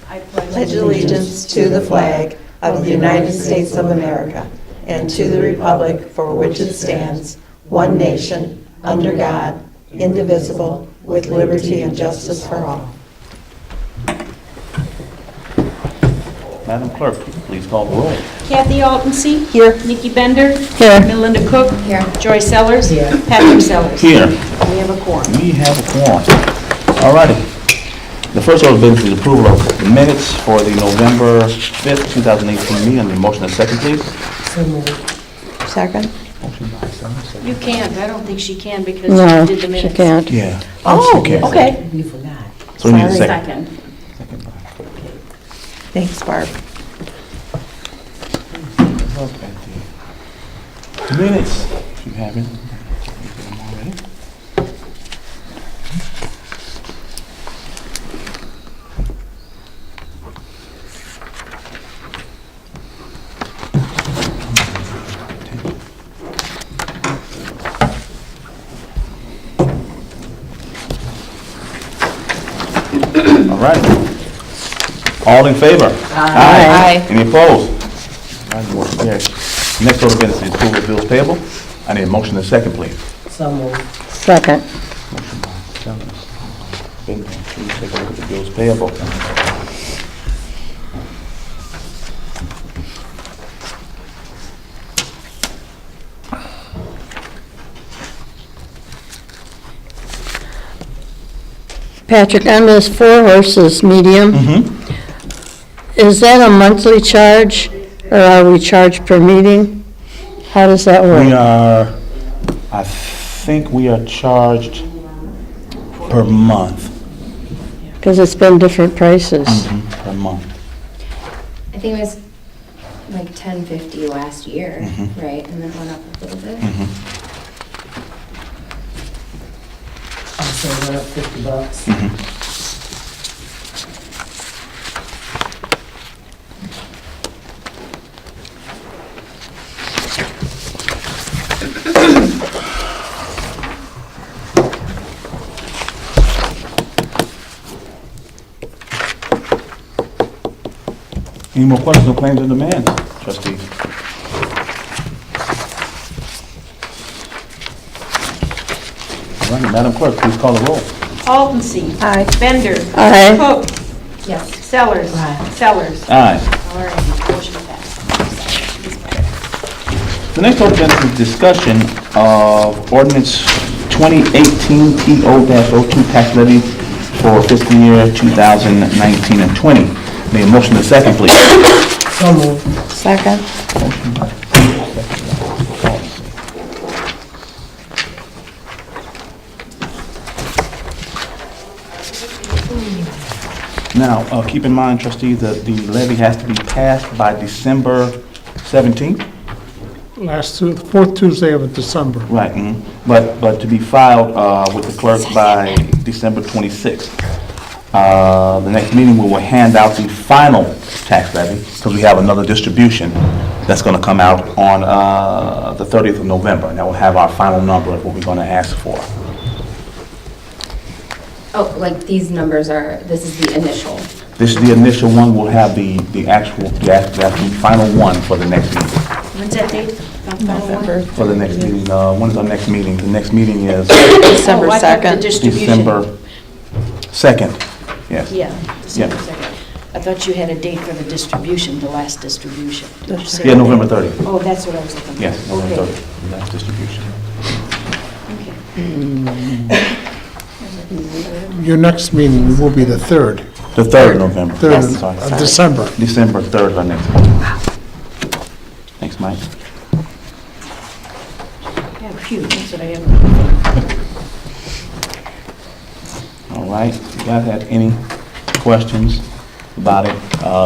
I pledge allegiance to the flag of the United States of America and to the republic for which it stands, one nation, under God, indivisible, with liberty and justice for all. Madam Clerk, please call the roll. Kathy Altonsi. Here. Nikki Bender. Here. Melinda Cook. Here. Joy Sellers. Here. Patrick Sellers. Here. We have a quorum. We have a quorum. All righty. The first order of business is approval of the minutes for the November 5th, 2018 meeting. On the motion and second, please. So moved. Second? Motion by Sellers. You can't. I don't think she can because No, she did the minutes. she can't. Yeah. Oh, Okay. okay. We forgot. So we need a Sorry. second. Second. Second by Clerk. Thanks, Barb. Look at the minutes, if you haven't. Look at them already. All right. All in favor? Aye. Any opposed? All right, motion carries. Next order of business is approval of bills payable. I need a motion and a second, please. So moved. Second. Motion by Sellers. Bender, please take a look at the bills payable. Patrick, on this Four Horses medium, is that a monthly charge, or are we charged per meeting? How does that We work? are, I think we are charged per month. Because it's been different prices. Per month. I think it was like 1050 last year, right? And then went up a little bit. So it went up $50. Any more questions on claims and demands, trustees? All right, Madam Clerk, please call the roll. Altonsi. Aye. Bender. Aye. Cook. Yes. Sellers. Aye. Sellers. Aye. All right, motion passed. The next order of business is discussion of ordinance 2018 PO-02 tax levy for fiscal year 2019 and 20. May a motion and a second, please. So moved. Second? Motion by Now, keep in mind, trustees, that the levy has to be passed by December 17th. Fourth Tuesday of December. Right, but to be filed with the clerk by December 26th. The next meeting, we will hand out the final tax levy, because we have another distribution that's going to come out on the 30th of November, and that will have our final number of what we're going to ask for. Oh, like these numbers are, this is the initial. This is the initial one. We'll have the actual final one for the next meeting. When's that date? November. For the next meeting, when is our next meeting? The next meeting is December Oh, I thought the 2nd. distribution. December 2nd, yes. Yeah, December Yeah. 2nd. I thought you had a date for the distribution, the last distribution. Did you say Yeah, that? November 30th. Oh, that's what I was looking for. Yes, November Okay. 30th, last distribution. Okay. Your next meeting will be the 3rd, The 3rd of November. 3rd Sorry. of December. December 3rd, our next meeting. Thanks, Mike. Yeah, phew, that's what I have. All right, if you guys have any questions about it,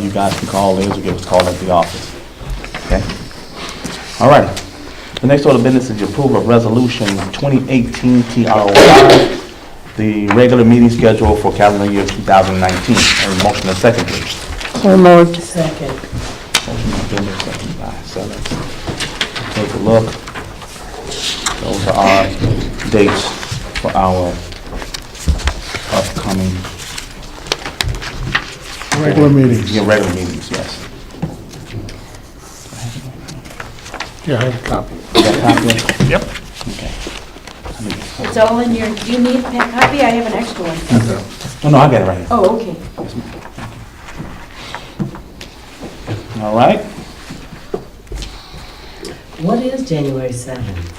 you guys can call Liz or give us a call at the office. Okay? All right. The next order of business is the approval of resolution 2018 TRO5, the regular meeting schedule for calendar year 2019. And motion and second, please. So moved. Second. Motion by Bender, second by Sellers. Take a look. Those are our dates for our upcoming Regular meetings. Yeah, regular meetings, yes. Yeah, I have a copy. You got a copy of it? Yep. Okay. It's all in your, do you need that copy? I have an extra one. Oh, no, I got it right here. Oh, okay. All right. What is January 7th?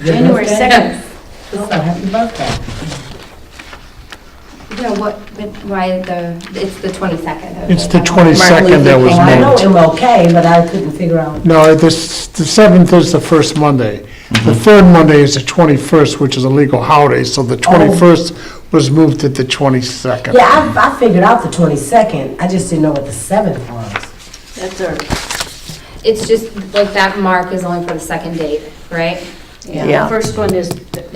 January 2nd. So happy birthday. Yeah, why it's the 22nd. It's the Martin Luther 22nd that was King. Oh, I know moved. MLK, but I couldn't figure out. No, the 7th is the first Monday. The third Monday is the 21st, which is a legal holiday, so the 21st was moved to the 22nd. Yeah, I figured out the 22nd. I just didn't know what the 7th was. That's our, It's just like that mark is only for the second date, right? yeah, the first one is,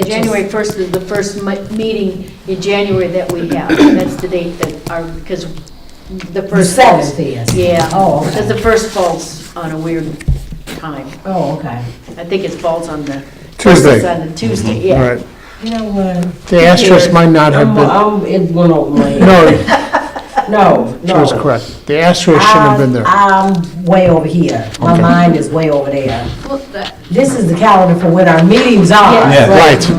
January 1st is the first meeting in January that we have. That's the date that our, because the The first. 7th is. Yeah. Oh, okay. Because the first falls on a weird time. Oh, okay. I think it falls on the. Tuesday. first is on the Tuesday, yeah. Right. You know what? The asterisk might not have been, It went over my head. no, No, she was no. correct. The asterisk shouldn't have been there. I'm way over here. My Okay. mind is way over there. Well, that- This is the calendar for when our meetings are. Yeah. Right.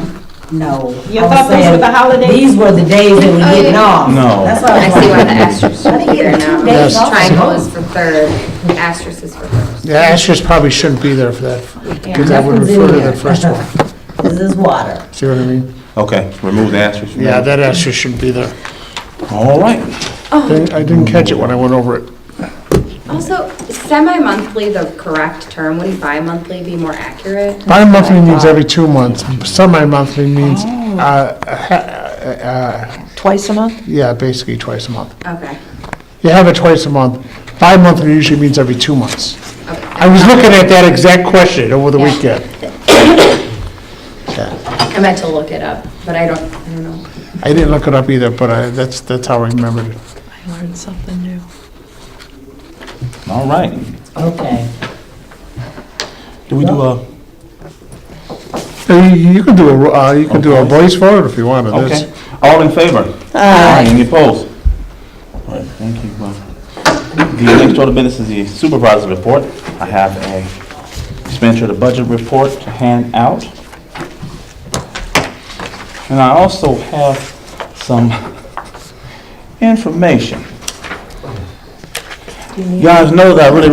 No. You I was thought those were saying, the holidays? These were the days that we're getting off. No. That's why I see why the like, asterisk I didn't is there get 2 now. days Yes. off. Triangle is for third, the asterisk is for first. The asterisk probably shouldn't be there for that, because that would Nothing's in refer to there. the first one. This is water. See what I mean? Okay, remove the asterisk. from Yeah, there. that asterisk shouldn't be there. All right. I didn't catch it when I went over it. Also, semi-monthly, the correct term, wouldn't bi-monthly be more accurate? Bi-monthly means every 2 months. Semi-monthly means, Twice a month? yeah, basically twice a month. Okay, You have it twice a month. Bi-monthly usually means every 2 months. okay. I was looking at that exact question over the Yeah. weekend. Yeah. I meant to look it up, but I don't know. I didn't look it up either, but that's how I remembered it. I learned something new. All right. Okay. Do we do a, You can do a voice vote if you want. okay. All in favor? Aye. Any opposed? All right, thank you. The next order of business is the supervisor's report. I have a expenditure of the budget report to hand out. And I also have some information. You guys know that I really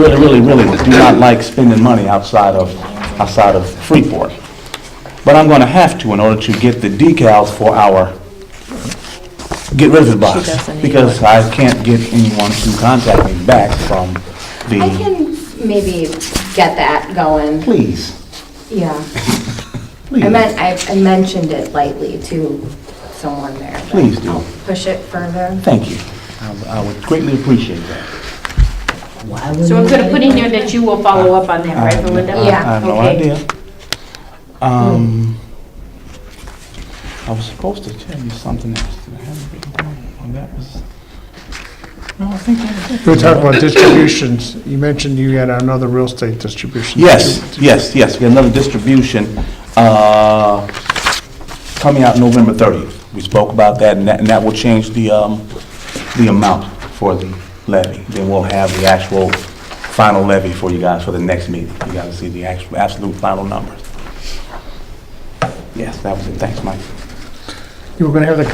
do not like spending money outside of Freeport. But I'm gonna have to in order to get the decals for get rid of the bus. doesn't need Because I can't get anyone to contact me back from I the, can maybe get that going, please, yeah. please, I mentioned it lightly to someone there. but Please do. I'll push it further. thank you. I would greatly appreciate that. Why would So I'm we gonna let put it in go? there that you will follow up on that, right, Melinda? Yeah. I have no Okay. idea. I was supposed to tell you something else. Did I have it written down? Oh, that was, no, I think that was it. We were talking about distributions. You mentioned you had another real estate distribution. Yes. We got another distribution coming out November 30th. We spoke about that, and that will change the amount for the levy. Then we'll have the actual final levy for you guys for the next meeting. You guys will see the actual absolute final numbers. Yes, that was it. Thanks, Mike. You were gonna have the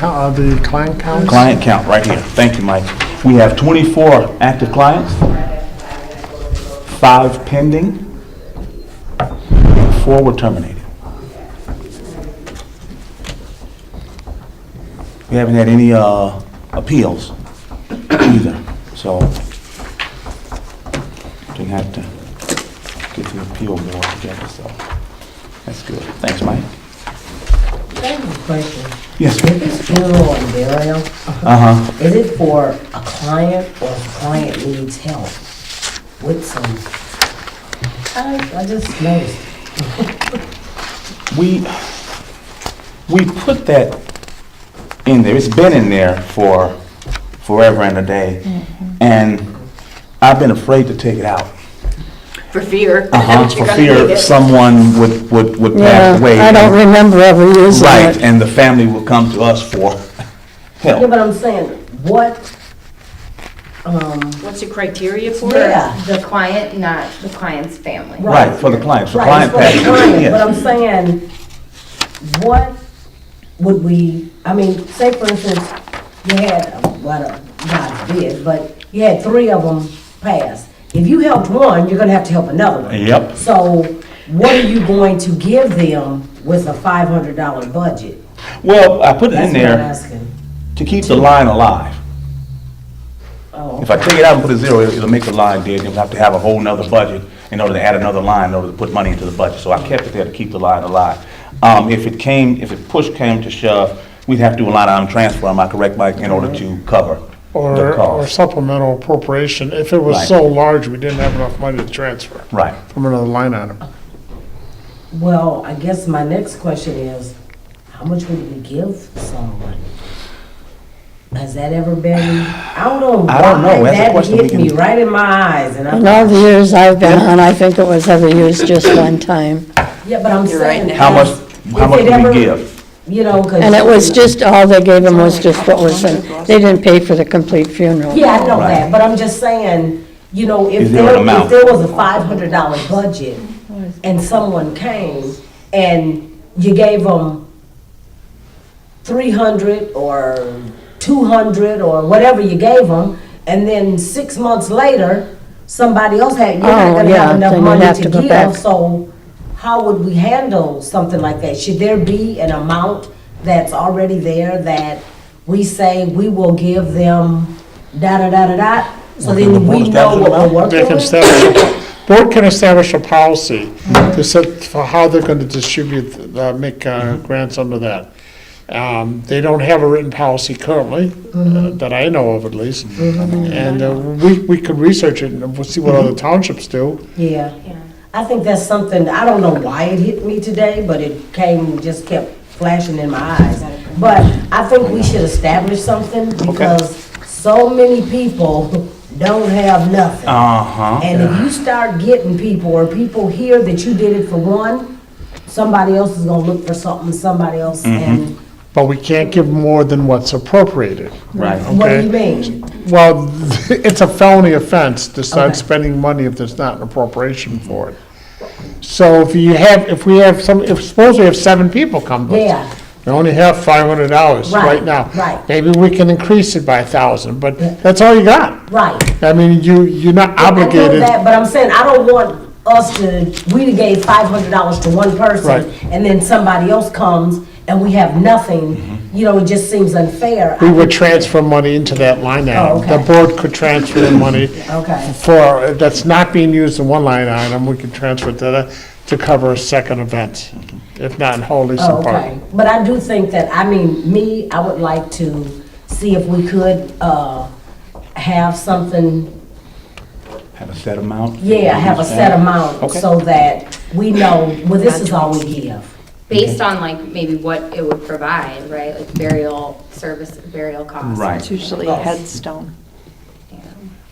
client counts? Client count right here. Thank you, Mike. We have 24 active clients, 5 pending, and 4 were terminated. We haven't had any appeals either, so didn't have to get the appeal board together, so that's good. Thanks, Mike. I have a question. Yes. If it's funeral and burial, Uh-huh. is it for a client or if the client needs help with some? I just noticed. We put that in there. It's been in there for forever and a day. And I've been afraid to take it out. For fear. For fear someone would pass away. Yeah, I don't remember ever using Right, it. and the family will come to us for Yeah, help. but I'm saying, what, What's the criteria for it? yeah. The client, not the client's family. Right, for the client, for Right, client it's for the package, client, but yes. I'm saying, what would we, I mean, say for instance, you had, well, God forbid, but you had 3 of them pass. If you helped one, you're gonna have to help another one. Yep. So what are you going to give them with a $500 budget? Well, I put it in That's what I'm there asking. to keep the line alive. Oh, If I take it out and put a zero, it'll make the line dead, you'll have to have a whole nother budget in order to add another line, in order to put money into the budget. So I kept it there to keep the line alive. If push came to shove, we'd have to do a line item transfer, am I correct, Mike, in order to cover the Or cost? supplemental appropriation, if it was Right. so large, we didn't have enough money to transfer Right. from another line item. well, I guess my next question is, how much would we give someone? Has that ever been, I don't know I don't know. why That's a that question we hit me can- right in my eyes, and In all I'm, the years I've been on, I think it was ever used just one time. yeah, but I'm You're right, saying. Nick. How much, how if much it do ever- we give? You know, 'cause. And it was just, all they gave them was just what was in, they didn't pay for the complete funeral. Yeah, I know Right. that, but I'm just saying, you know, Is if there there, an amount? if there was a $500 budget and someone came and you gave them 300 or 200 or whatever you gave them, and then 6 months later, somebody else had, you're not Oh, gonna yeah, have enough then you'd money have to to go back. give, so how would we handle something like that? Should there be an amount that's already there that we say we will give them da-da-da-da-da? So Okay, the then board we know establish what amount? we're They working can with? establish, board can establish a policy to set, for how they're gonna distribute, make grants under that. They don't have a written policy currently, that I know of at least. And we could research it and we'll see what other townships do. Yeah. I think that's something, I don't know why it hit me today, but it came, just kept flashing in my eyes. But I think we should establish something because so many people don't have nothing. Uh-huh. And if you start getting people, or people hear that you did it for one, somebody else is gonna look for something, somebody else, and But we can't give more than what's appropriated. Right. what do Okay. you mean? Well, it's a felony offense to start Okay. spending money if there's not an appropriation for it. So if suppose we have 7 people come to us. Yeah, We only have $500 Right, right now. right. Maybe we can increase it by 1,000, but that's all you got. right. I mean, you're not I know obligated. that, but I'm saying, I don't want us to, we gave $500 to one person, Right. and then somebody else comes and we have nothing, you know, it just seems unfair. We would transfer money into that line item. Oh, okay. The board could transfer the money Okay, for, that's not being used in one line item, we could transfer it to cover a second event, if not in wholly oh, some part. okay. But I do think that, I mean, I would like to see if we could, have something, Have a set amount? yeah, have a set amount, Okay. so that we know, well, this is all we give. Based on like maybe what it would provide, right? Like burial service, burial costs. Right. It's usually a headstone. Yeah.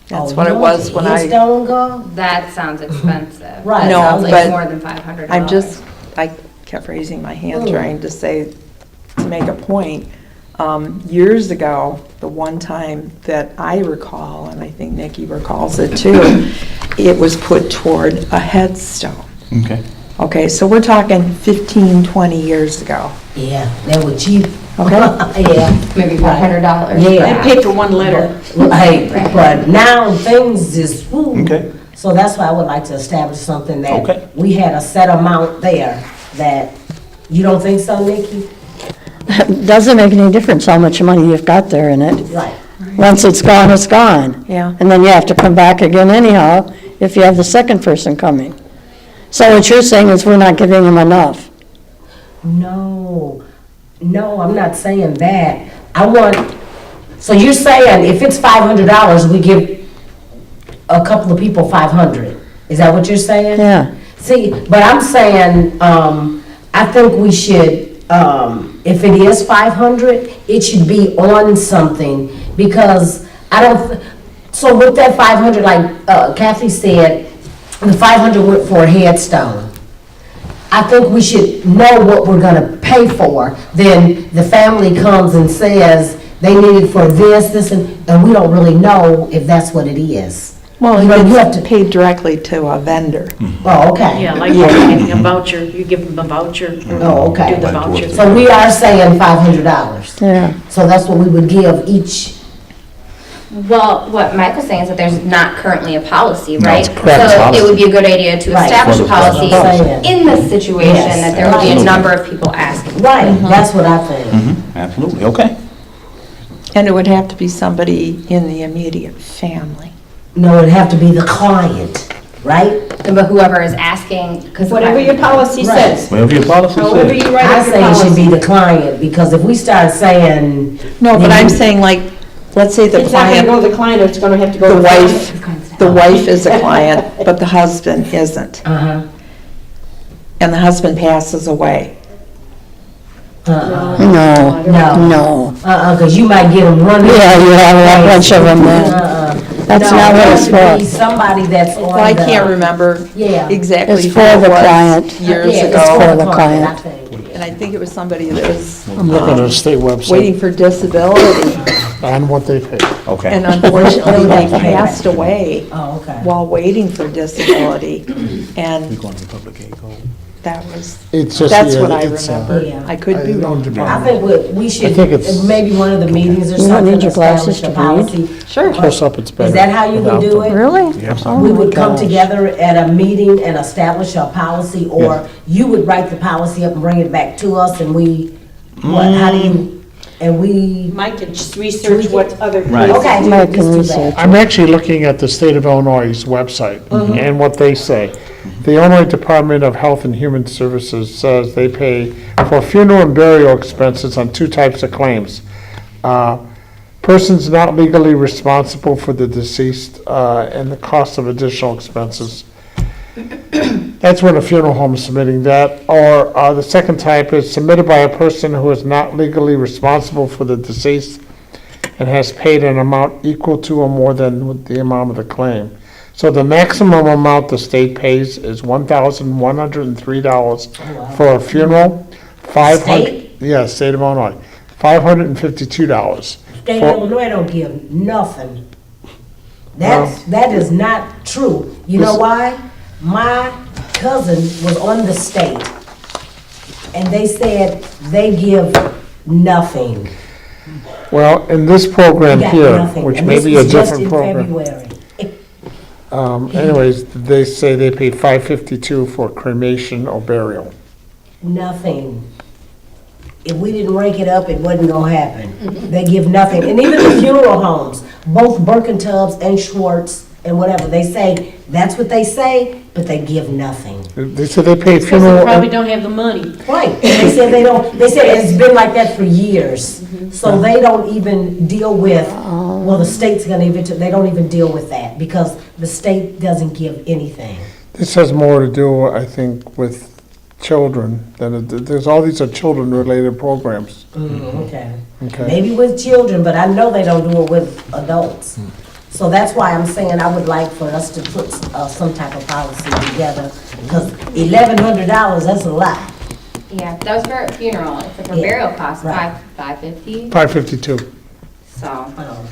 That's Oh, what you it know was when I, Headstone go? That sounds expensive. Right. That No, sounds like but more than $500. I kept raising my hand Mm. trying to say, to make a point. Years ago, the one time that I recall, and I think Nikki recalls it too, it was put toward a headstone. Okay. Okay, so we're talking 15, 20 years ago. Yeah, that was cheap. Okay. Yeah. Maybe $500. Yeah. They paid for one letter. Right, but now things is, whoo. Okay. So that's why I would like to establish something Okay. that we had a set amount there that, you don't think so, Nikki? Doesn't make any difference how much money you've got there in it. Right. Once it's gone, it's gone. Yeah. And then you have to come back again anyhow, if you have the second person coming. So what you're saying is we're not giving them enough. No, I'm not saying that. I want, so you're saying if it's $500, we give a couple of people 500? Is that what you're saying? Yeah. See, but I'm saying, I think we should, if it is 500, it should be on something, because I don't, so with that 500, like Kathy said, the 500 went for a headstone. I think we should know what we're gonna pay for. Then the family comes and says they need it for this, and we don't really know if that's what it is. Well, You know, you have it's to- paid directly to a vendor. Oh, okay. Yeah, like you're getting a voucher, you give them a voucher. Oh, okay. Do the voucher. So we are saying $500. Yeah. So that's what we would give each. Well, what Michael's saying is that there's not currently a policy, No, right? it's correct. So it would be a good idea to Right. establish a That's what policy I'm saying. in this situation, Yes. that there would be a Absolutely. number of people asking. Right, that's what I think. Absolutely, okay. And it would have to be somebody in the immediate family. No, it'd have to be the client, right? But whoever is asking, because. Whatever your policy Right. says, Well, if your policy however says, you write I up your say it should be policy. the client, because if we start saying. No, but I'm saying like, let's say the It's not gonna go client, to the client, it's gonna have to go to the the wife is a client, but the husband isn't. Uh-huh. And the husband passes away. Uh-uh. No, No. no. Because you might get them running. Yeah, you have a bunch of them then. That's not what it's No, it has to be for. somebody that's on Well, I the- can't remember Yeah. exactly It's who for it the was client. years Yeah, it's ago. for the I client. think. And I think it was somebody that was I'm looking at the state website waiting for disability. on what they pay. okay. And unfortunately, they passed away Oh, okay. while waiting for disability. We're And going to the public aid code. that was, It's just, that's yeah, what I it's, remember. Yeah. I could be I wrong. don't I think we should, think it's- maybe one of the meetings or You don't something, need your glasses establish a to read? policy. Sure. Close up, it's better. Is that how you would without do them. it? Really? Yes, Oh We my would come gosh. together at a meeting and establish a policy, or you would write the policy up and bring it back to us, and we, what, how do you, and we, Mike can just research what other. Right. okay, Mike let's can do research. that. I'm actually looking at the state of Illinois' website and what they say. The Illinois Department of Health and Human Services says they pay for funeral and burial expenses on two types of claims. Persons not legally responsible for the deceased and the cost of additional expenses. That's when a funeral home is submitting that. Or the second type is submitted by a person who is not legally responsible for the deceased and has paid an amount equal to or more than the amount of the claim. So the maximum amount the state pays is $1,103 for a funeral. State? Yeah, state of Illinois. $552. State of Illinois don't give nothing. That is not true. You know why? My cousin was on the state, and they said they give nothing. Well, in this program We got here, nothing. which And may this be a was just different in program. February. Anyways, they say they pay $552 for cremation or burial. Nothing. If we didn't rank it up, it wasn't gonna happen. They give nothing. And even the funeral homes, both Tubbs and Schwartz and whatever, they say, that's what they say, but they give nothing. They said they pay Because they funeral. probably don't have the money. Right, and they said they don't, they said it's been like that for years. So they don't even deal with, well, the state's gonna even, they don't even deal with that because the state doesn't give anything. This has more to do, I think, with children there's all these are children-related programs. Okay. Okay. Maybe with children, but I know they don't do it with adults. So that's why I'm saying I would like for us to put some type of policy together, because $1,100, that's a lot. Yeah, that was for a funeral, it's like a Yeah, burial cost, right. $550, $552. so Um,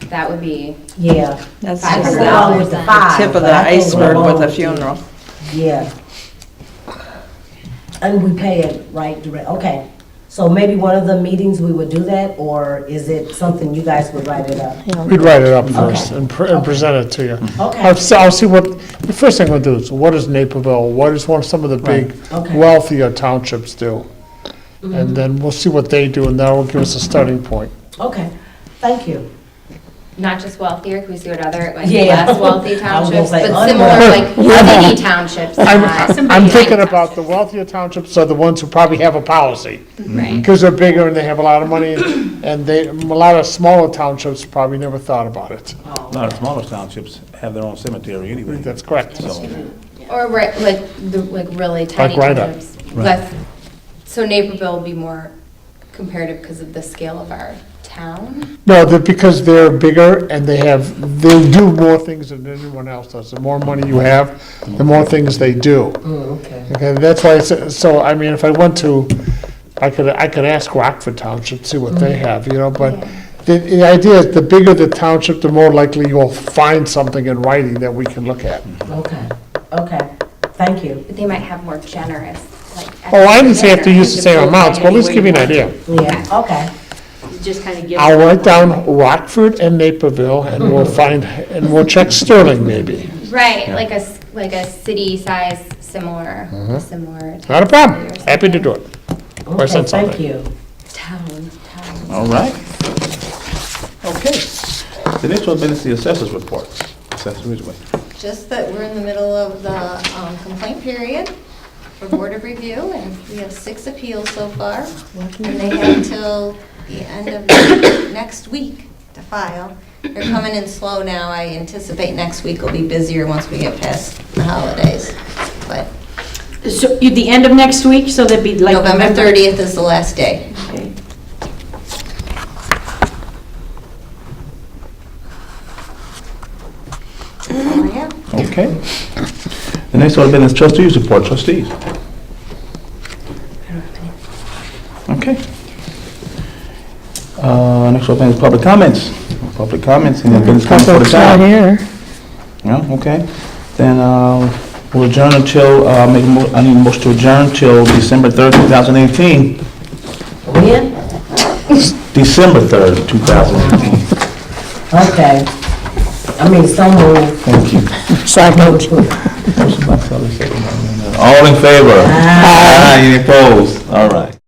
that would be, Yeah. That's I can just go along with the $500 five. tip of but the I can't go iceberg along with a the- funeral. Yeah. And we pay it right direct, okay. So maybe one of the meetings we would do that, or is it something you guys would write it up? We'd write it up first Okay. and present it to you. Okay. I'll see what, the first thing we'll do is, what is Naperville, what is some of the big Okay. wealthier townships do? And then we'll see what they do, and that will give us a starting point. Okay, thank you. not just wealthier, can we see what other, like, Yeah. less wealthy I was gonna townships, say but similar, unwealthy. like, mini townships. not I'm somebody thinking like about the wealthier townships are the ones who probably have a policy. Right. Because they're bigger and they have a lot of money, and a lot of smaller townships probably never thought about it. A lot of smaller townships have their own cemetery anyway. That's correct. So, Or like really tiny Like Rhino. townships. Less, so Naperville will be more comparative because of the scale of our town. No, because they're bigger and they do more things than anyone else does. The more money you have, the more things they do. Okay. Okay, that's why, so, I mean, if I went to I could ask Rockford Township, see what they have, but the idea is the bigger the township, the more likely you'll find something in writing that we can look at. Okay, thank you. But they might have more generous, like. Oh, I didn't say have to use the same Extra amounts, but let's give you an anyway idea. Yeah, okay. Just kind of give. I'll write down Rockford and Naperville, and we'll check Sterling maybe. Right, like a city size similar. Not a problem, happy to do it. Or Okay, send thank something. you. Town. All right. Okay. The next one is the assessors report. Assessors report. Just that we're in the middle of the complaint period for Board of Review, and we have 6 appeals so far. And they have until the end of next week to file. They're coming in slow now. I anticipate next week will be busier once we get past the holidays. But So, the end of next week, so that'd be like. November 30th is the last day. Okay. That's all I have. Okay. The next one is trustees report. Trustees. Okay. Next one is public comments. Public comments and then business comments for the Public's not town. here. Yeah, okay. Then we'll adjourn until, I need a motion to adjourn till December 3rd, 2018. When? December 3rd, 2018. Okay. So moved. Thank you. Second. All in favor? Aye. Any opposed? All right.